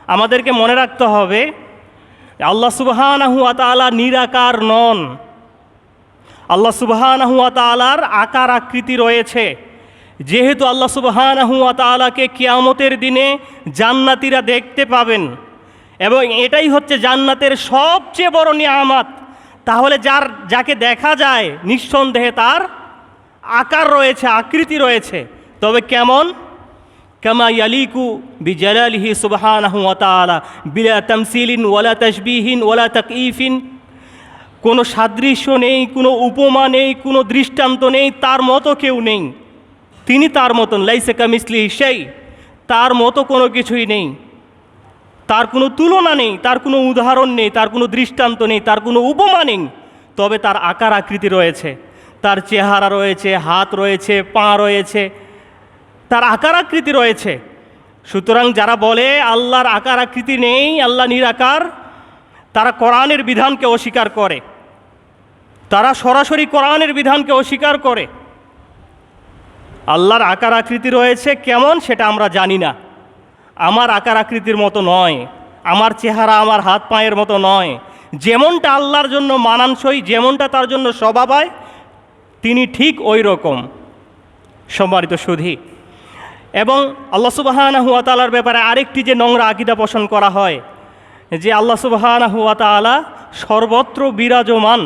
আমাদেরকে মনে রাখতে হবে আল্লাহ সুবহানাহু ওয়া তাআলা নিরাকার নন। আল্লাহ সুবহানাহু ওয়া তাআলার আকার আকৃতি রয়েছে। যেহেতু আল্লাহ সুবহানাহু ওয়া তাআলাকে কিয়ামতের দিনে জান্নাতীরা দেখতে পাবেন এবং এটাই হচ্ছে জান্নাতের সবচেয়ে বড় নিয়ামত, তাহলে যাকে দেখা যায় নিঃসন্দেহে তার আকার রয়েছে, আকৃতি রয়েছে। তবে কেমন? কামা ইয়ালিকু বিজালালিহি সুবহানাহু ওয়া তাআলা বিলা তামসিলিন ওয়ালা তাশবিহিন ওয়ালা তাকঈফিন। কোনো সাদৃশ্য নেই, কোনো উপমা নেই, কোনো দৃষ্টান্ত নেই, তার মতো কেউ নেই। তিনি তার মতন, লাইসা কামিসলিহি শাই, তার মতো কোনো কিছুই নেই, তার কোনো তুলনা নেই, তার কোনো উদাহরণ নেই, তার কোনো দৃষ্টান্ত নেই, তার কোনো উপমা নেই। তবে তার আকার আকৃতি রয়েছে, তার চেহারা রয়েছে, হাত রয়েছে, পা রয়েছে, তার আকার আকৃতি রয়েছে। সুতরাং যারা বলে আল্লাহর আকার আকৃতি নেই, আল্লাহ নিরাকার, তারা কোরআনের বিধানকে অস্বীকার করে, তারা সরাসরি কোরআনের বিধানকে অস্বীকার করে। আল্লাহর আকার আকৃতি রয়েছে কেমন সেটা আমরা জানি না। আমার আকার আকৃতির মতো নয়, আমার চেহারা আমার হাত পায়ের মতো নয়। যেমনটা আল্লাহর জন্য মানানসই, যেমনটা তার জন্য স্বভাব হয়, তিনি ঠিক ওই রকম। সম্মানিত সুধী, এবং আল্লাহ সুবহানাহু ওয়া তাআলার ব্যাপারে আরেকটি যে নোংরা আকীদা পোষণ করা হয় যে আল্লাহ সুবহানাহু ওয়া তাআলা সর্বত্র বিরাজমান।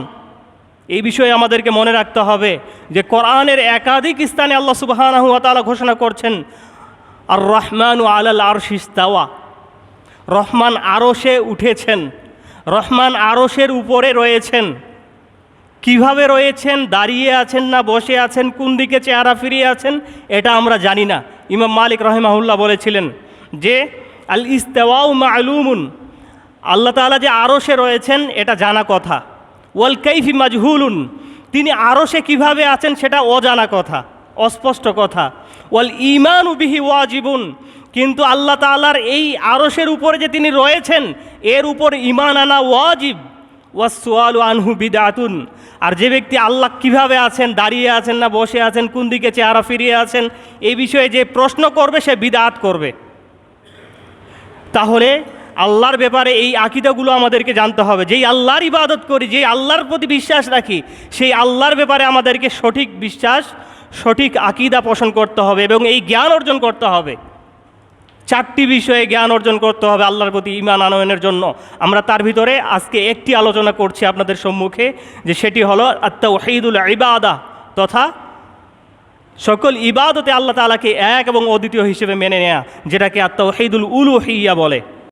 এই বিষয়ে আমাদেরকে মনে রাখতে হবে যে কোরআনের একাধিক স্থানে আল্লাহ সুবহানাহু ওয়া তাআলা ঘোষণা করছেন আর রহমানু আলাল আরশি ইস্তাওয়া, রহমান আরশে উঠেছেন, রহমান আরশের উপরে রয়েছেন। কিভাবে রয়েছেন, দাঁড়িয়ে আছেন না বসে আছেন, কোন দিকে চেহারা ফিরিয়ে আছেন, এটা আমরা জানি না। ইমাম মালিক রাহিমাহুল্লাহ বলেছিলেন যে আল ইস্তাওয়াউ মা'লুমুন, আল্লাহ তাআলা যে আরশে রয়েছেন এটা জানা কথা। ওয়াল কাইফি মাজহুলুন, তিনি আরশে কিভাবে আছেন সেটা অজানা কথা, অস্পষ্ট কথা। ওয়াল ঈমানু বিহি ওয়াজিবুন, কিন্তু আল্লাহ তাআলার এই আরশের উপরে যে তিনি রয়েছেন এর উপর ঈমান আনা ওয়াজিব। ওয়াসসুআলু আনহু বিদআতুন, আর যে ব্যক্তি আল্লাহ কিভাবে আছেন, দাঁড়িয়ে আছেন না বসে আছেন, কোন দিকে চেহারা ফিরিয়ে আছেন, এই বিষয়ে যে প্রশ্ন করবে সে বিদআত করবে। তাহলে আল্লাহর ব্যাপারে এই আকীদাগুলো আমাদেরকে জানতে হবে। যেই আল্লাহর ইবাদত করি, যেই আল্লাহর প্রতি বিশ্বাস রাখি, সেই আল্লাহর ব্যাপারে আমাদেরকে সঠিক বিশ্বাস, সঠিক আকীদা পোষণ করতে হবে এবং এই জ্ঞান অর্জন করতে হবে। 4টি বিষয়ে জ্ঞান অর্জন করতে হবে আল্লাহর প্রতি ঈমান আনয়নের জন্য। আমরা তার ভিতরে আজকে একটি আলোচনা করছি আপনাদের সম্মুখে, যে সেটি হলো আত-তাওহীদুল ইবাদা, তথা সকল ইবাদতে আল্লাহ তাআলাকে এক এবং অদ্বিতীয় হিসেবে মেনে নেয়া, যেটাকে আত-তাওহীদুল উলুহিয়্যা বলে।